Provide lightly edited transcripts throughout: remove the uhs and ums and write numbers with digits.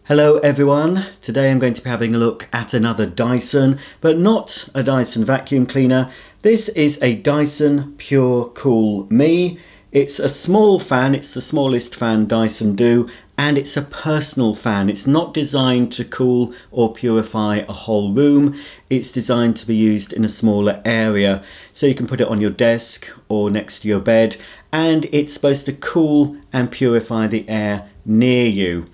Hello everyone, today I'm going to be having a look at another Dyson, but not a Dyson vacuum cleaner. This is a Dyson Pure Cool Me. It's a small fan, it's the smallest fan Dyson do, and it's a personal fan. It's not designed to cool or purify a whole room. It's designed to be used in a smaller area. So you can put it on your desk or next to your bed, and it's supposed to cool and purify the air near you.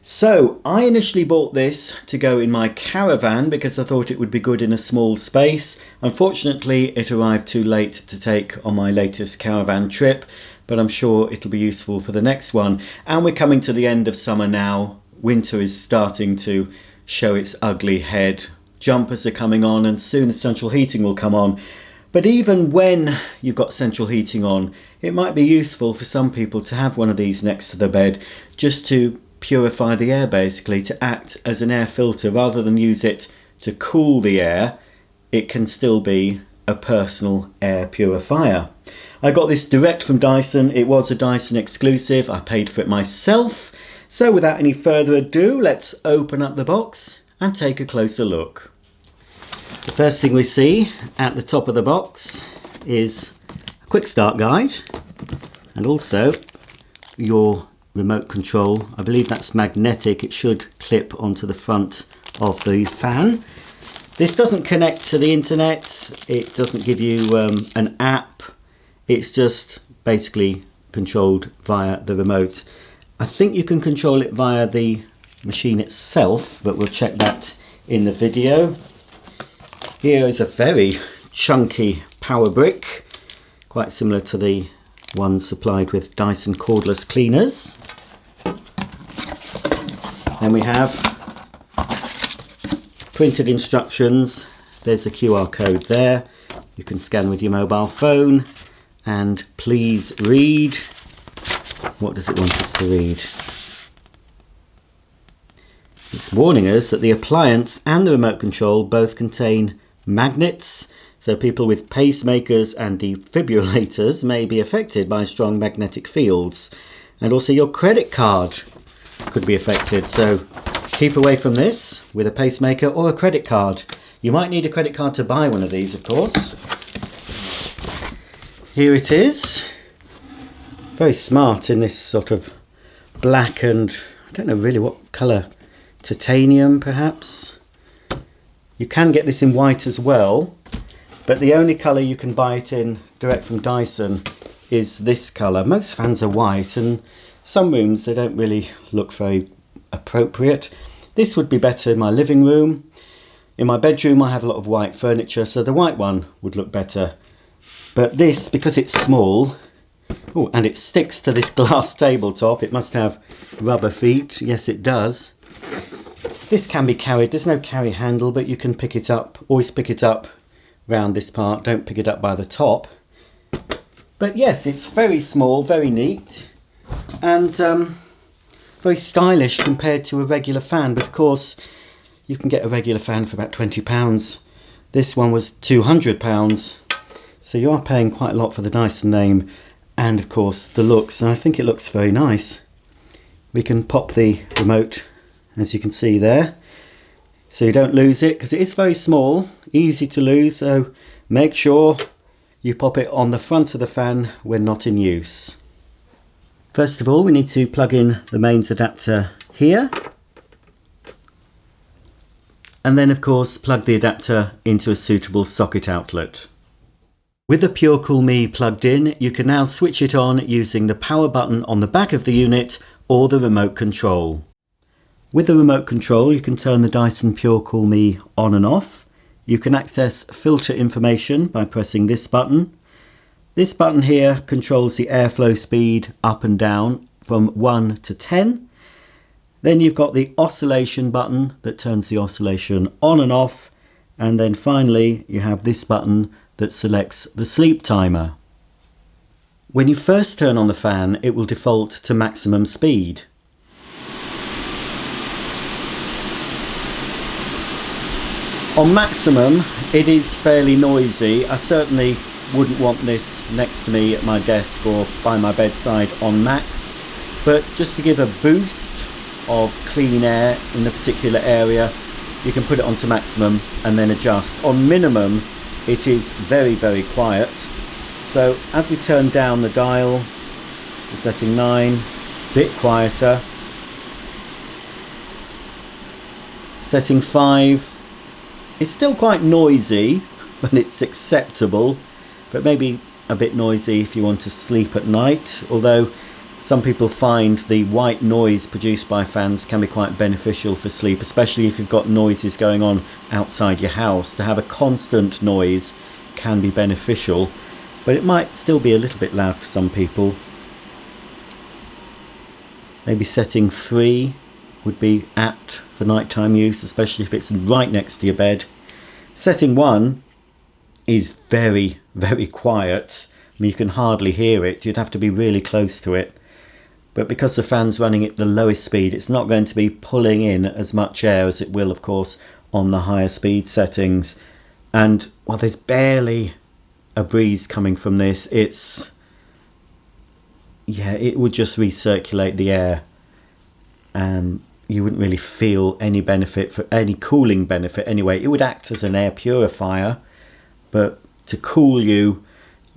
So I initially bought this to go in my caravan because I thought it would be good in a small space. Unfortunately, it arrived too late to take on my latest caravan trip, but I'm sure it'll be useful for the next one. And we're coming to the end of summer now. Winter is starting to show its ugly head. Jumpers are coming on and soon the central heating will come on. But even when you've got central heating on, it might be useful for some people to have one of these next to their bed just to purify the air, basically to act as an air filter rather than use it to cool the air. It can still be a personal air purifier. I got this direct from Dyson. It was a Dyson exclusive. I paid for it myself. So without any further ado, let's open up the box and take a closer look. The first thing we see at the top of the box is a quick start guide and also your remote control. I believe that's magnetic. It should clip onto the front of the fan. This doesn't connect to the internet. It doesn't give you an app. It's just basically controlled via the remote. I think you can control it via the machine itself, but we'll check that in the video. Here is a very chunky power brick, quite similar to the ones supplied with Dyson cordless cleaners. Then we have printed instructions. There's a QR code there. You can scan with your mobile phone and please read. What does it want us to read? It's warning us that the appliance and the remote control both contain magnets, so people with pacemakers and defibrillators may be affected by strong magnetic fields, and also your credit card could be affected, so keep away from this with a pacemaker or a credit card. You might need a credit card to buy one of these, of course. Here it is, very smart in this sort of black and I don't know really what colour, titanium perhaps. You can get this in white as well, but the only colour you can buy it in direct from Dyson is this colour. Most fans are white and some rooms they don't really look very appropriate. This would be better in my living room. In my bedroom I have a lot of white furniture, so the white one would look better. But this, because it's small, oh, and it sticks to this glass tabletop, it must have rubber feet. Yes, it does. This can be carried. There's no carry handle, but you can pick it up. Always pick it up round this part. Don't pick it up by the top. But yes, it's very small, very neat, and very stylish compared to a regular fan. But of course, you can get a regular fan for about £20. This one was £200, so you are paying quite a lot for the Dyson name, and of course the looks. And I think it looks very nice. We can pop the remote, as you can see there, so you don't lose it, because it is very small, easy to lose, so make sure you pop it on the front of the fan when not in use. First of all, we need to plug in the mains adapter here, and then of course plug the adapter into a suitable socket outlet. With the Pure Cool Me plugged in, you can now switch it on using the power button on the back of the unit or the remote control. With the remote control, you can turn the Dyson Pure Cool Me on and off. You can access filter information by pressing this button. This button here controls the airflow speed up and down from 1 to 10. Then you've got the oscillation button that turns the oscillation on and off. And then finally, you have this button that selects the sleep timer. When you first turn on the fan, it will default to maximum speed. On maximum, it is fairly noisy. I certainly wouldn't want this next to me at my desk or by my bedside on max, but just to give a boost, of clean air in the particular area, you can put it onto maximum and then adjust. On minimum, it is very, very quiet. So as we turn down the dial to setting 9, a bit quieter. Setting 5, it's still quite noisy, but it's acceptable, but maybe a bit noisy if you want to sleep at night, although some people find the white noise produced by fans can be quite beneficial for sleep, especially if you've got noises going on outside your house. To have a constant noise can be beneficial, but it might still be a little bit loud for some people. Maybe setting 3 would be apt for nighttime use, especially if it's right next to your bed. Setting 1 is very, very quiet. I mean, you can hardly hear it. You'd have to be really close to it. But because the fan's running at the lowest speed, it's not going to be pulling in as much air as it will, of course, on the higher speed settings. And, well, there's barely a breeze coming from this. Yeah, it would just recirculate the air. You wouldn't really feel any benefit, for any cooling benefit anyway. It would act as an air purifier, but to cool you,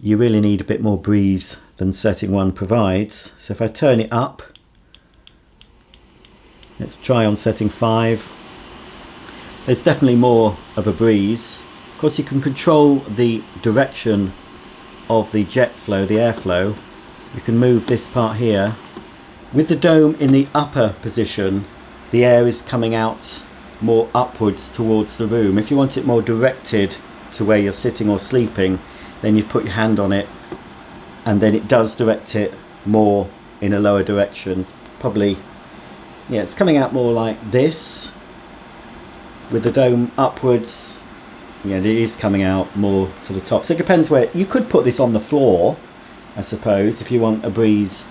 you really need a bit more breeze than setting 1 provides. So if I turn it up, let's try on setting 5. There's definitely more of a breeze. Of course, you can control the direction of the jet flow, the airflow. You can move this part here. With the dome in the upper position, the air is coming out more upwards towards the room. If you want it more directed to where you're sitting or sleeping, then you put your hand on it, and then it does direct it more in a lower direction. Probably, yeah, it's coming out more like this with the dome upwards. Yeah, it is coming out more to the top. So it depends where. You could put this on the floor, I suppose, if you want a breeze,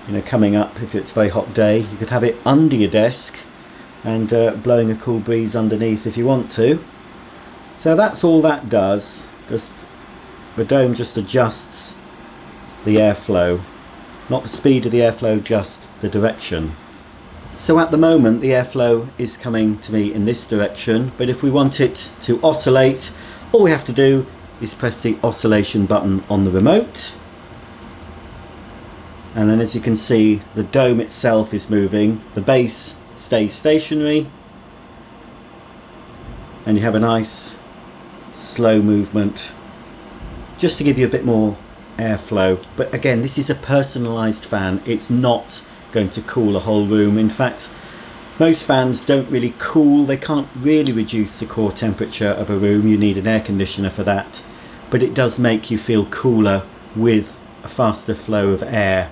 you know, coming up. If it's a very hot day, you could have it under your desk and blowing a cool breeze underneath if you want to. So that's all that does. Just the dome just adjusts the airflow, not the speed of the airflow, just the direction. So at the moment the airflow is coming to me in this direction, but if we want it to oscillate, all we have to do is press the oscillation button on the remote, and then as you can see, the dome itself is moving, the base stays stationary, and you have a nice slow movement just to give you a bit more airflow. But again, this is a personalized fan. It's not going to cool a whole room. In fact, most fans don't really cool. They can't really reduce the core temperature of a room. You need an air conditioner for that, but it does make you feel cooler with a faster flow of air.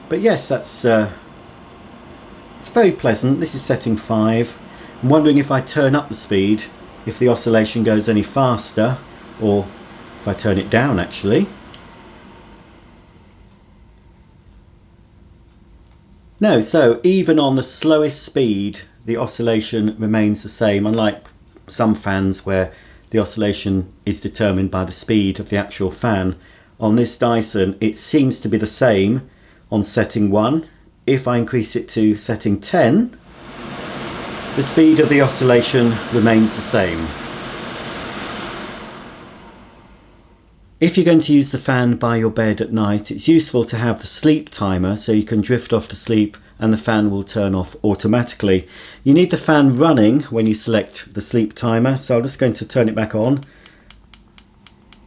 But yes, that's it's very pleasant. This is setting 5. I'm wondering if I turn up the speed, if the oscillation goes any faster, or if I turn it down actually. No, so even on the slowest speed, the oscillation remains the same, unlike some fans where the oscillation is determined by the speed of the actual fan. On this Dyson, it seems to be the same on setting 1. If I increase it to setting 10, the speed of the oscillation remains the same. If you're going to use the fan by your bed at night, it's useful to have the sleep timer so you can drift off to sleep and the fan will turn off automatically. You need the fan running when you select the sleep timer, so I'm just going to turn it back on.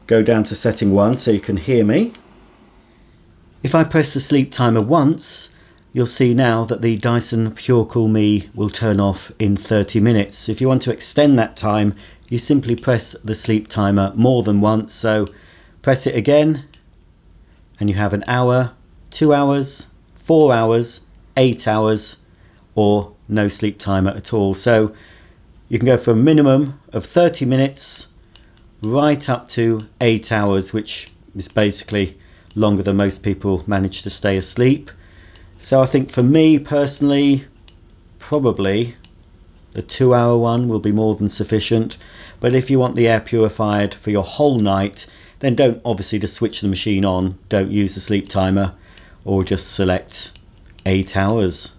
Go down to setting 1 so you can hear me. If I press the sleep timer once, you'll see now that the Dyson Pure Cool Me will turn off in 30 minutes. If you want to extend that time, you simply press the sleep timer more than once. So press it again and you have an hour, 2 hours, 4 hours, 8 hours, or no sleep timer at all. So you can go for a minimum of 30 minutes right up to 8 hours, which is basically longer than most people manage to stay asleep. So I think for me personally, probably the 2 hour one will be more than sufficient. But if you want the air purified for your whole night, then don't obviously just switch the machine on, don't use the sleep timer, or just select 8 hours.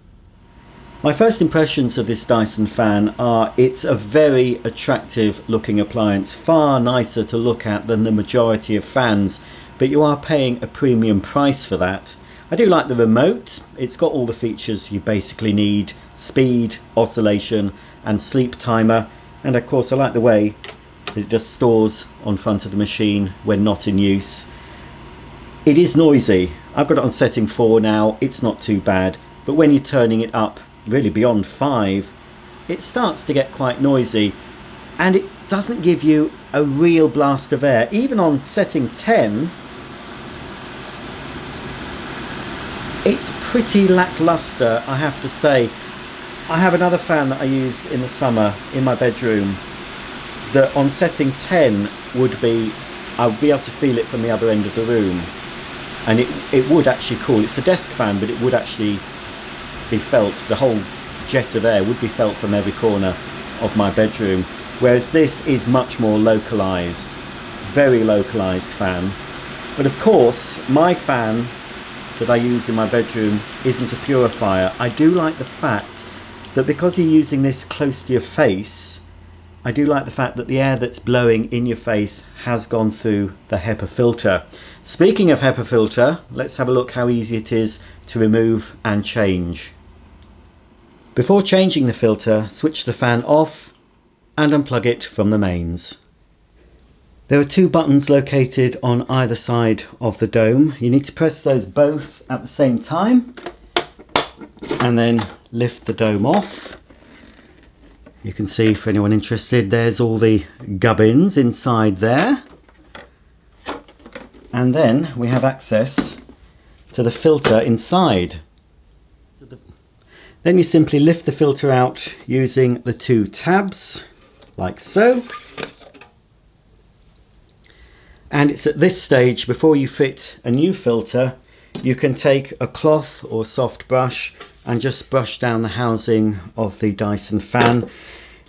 My first impressions of this Dyson fan are it's a very attractive looking appliance, far nicer to look at than the majority of fans, but you are paying a premium price for that. I do like the remote. It's got all the features you basically need: speed, oscillation and sleep timer, and of course I like the way it just stores on front of the machine when not in use. It is noisy. I've got it on setting 4 now. It's not too bad, but when you're turning it up really beyond 5, it starts to get quite noisy, and it doesn't give you a real blast of air. Even on setting 10, it's pretty lackluster, I have to say. I have another fan that I use in the summer in my bedroom that on setting 10 would be, I would be able to feel it from the other end of the room, and it would actually cool. It's a desk fan, but it would actually be felt, the whole jet of air would be felt from every corner of my bedroom, whereas this is much more localized, very localized fan. But of course my fan that I use in my bedroom isn't a purifier. I do like the fact that because you're using this close to your face, I do like the fact that the air that's blowing in your face has gone through the HEPA filter. Speaking of HEPA filter, let's have a look how easy it is to remove and change. Before changing the filter, switch the fan off and unplug it from the mains. There are 2 buttons located on either side of the dome. You need to press those both at the same time and then lift the dome off. You can see, for anyone interested, there's all the gubbins inside there. And then we have access to the filter inside. Then you simply lift the filter out using the 2 tabs, like so. And it's at this stage, before you fit a new filter, you can take a cloth or soft brush and just brush down the housing of the Dyson fan.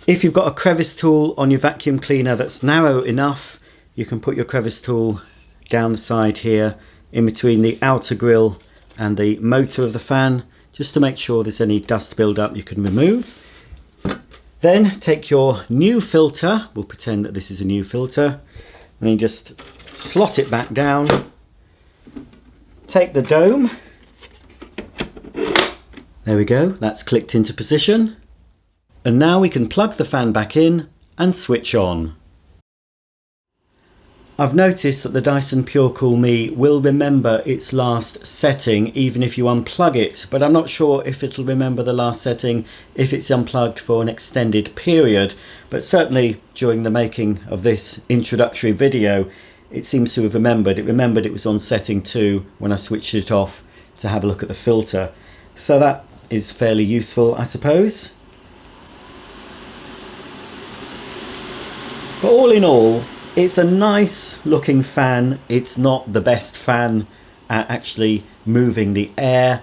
If you've got a crevice tool on your vacuum cleaner that's narrow enough, you can put your crevice tool down the side here in between the outer grill and the motor of the fan, just to make sure there's any dust buildup you can remove. Then take your new filter, we'll pretend that this is a new filter, and then just slot it back down. Take the dome. There we go, that's clicked into position. And now we can plug the fan back in and switch on. I've noticed that the Dyson PureCool Me will remember its last setting even if you unplug it, but I'm not sure if it'll remember the last setting if it's unplugged for an extended period. But certainly during the making of this introductory video, it seems to have remembered. It remembered it was on setting 2 when I switched it off to have a look at the filter. So that is fairly useful, I suppose. But all in all, it's a nice looking fan. It's not the best fan at actually moving the air.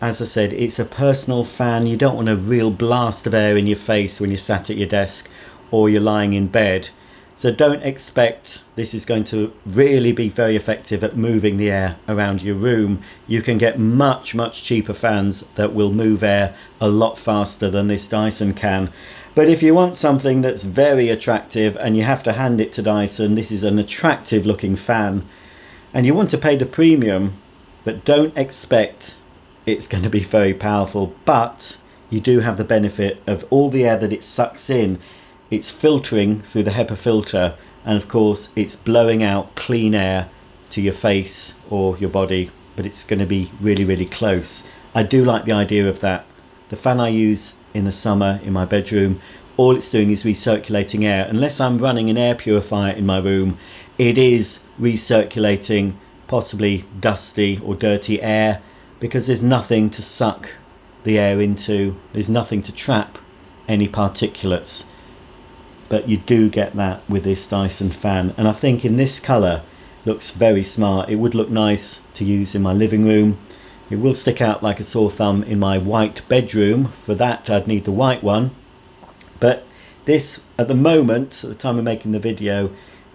As I said, it's a personal fan. You don't want a real blast of air in your face when you're sat at your desk or you're lying in bed. So don't expect this is going to really be very effective at moving the air around your room. You can get much cheaper fans that will move air a lot faster than this Dyson can. But if you want something that's very attractive, and you have to hand it to Dyson, this is an attractive looking fan, and you want to pay the premium, but don't expect it's going to be very powerful. But you do have the benefit of all the air that it sucks in. It's filtering through the HEPA filter, and of course it's blowing out clean air to your face or your body, but it's going to be really close. I do like the idea of that. The fan I use in the summer in my bedroom, all it's doing is recirculating air. Unless I'm running an air purifier in my room, it is recirculating possibly dusty or dirty air, because there's nothing to suck the air into, there's nothing to trap any particulates. But you do get that with this Dyson fan, and I think in this colour looks very smart. It would look nice to use in my living room. It will stick out like a sore thumb in my white bedroom. For that I'd need the white one, but this at the moment, at the time of making the video,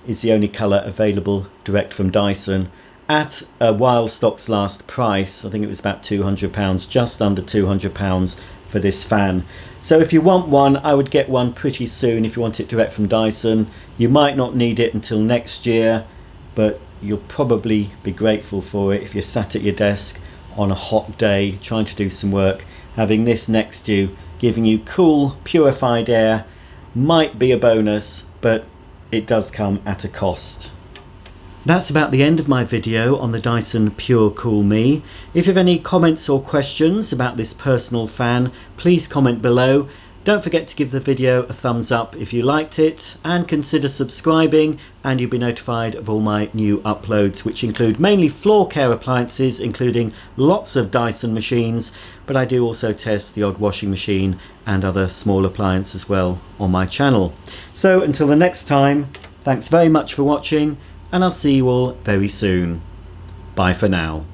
is the only colour available direct from Dyson at a while stocks last price. I think it was about £200, just under £200, for this fan. So if you want one, I would get one pretty soon if you want it direct from Dyson. You might not need it until next year, but you'll probably be grateful for it if you're sat at your desk on a hot day trying to do some work. Having this next to you, giving you cool, purified air, might be a bonus, but it does come at a cost. That's about the end of my video on the Dyson Pure Cool Me. If you have any comments or questions about this personal fan, please comment below. Don't forget to give the video a thumbs up if you liked it, and consider subscribing and you'll be notified of all my new uploads, which include mainly floor care appliances, including lots of Dyson machines, but I do also test the odd washing machine and other small appliance as well on my channel. So until the next time, thanks very much for watching, and I'll see you all very soon. Bye for now.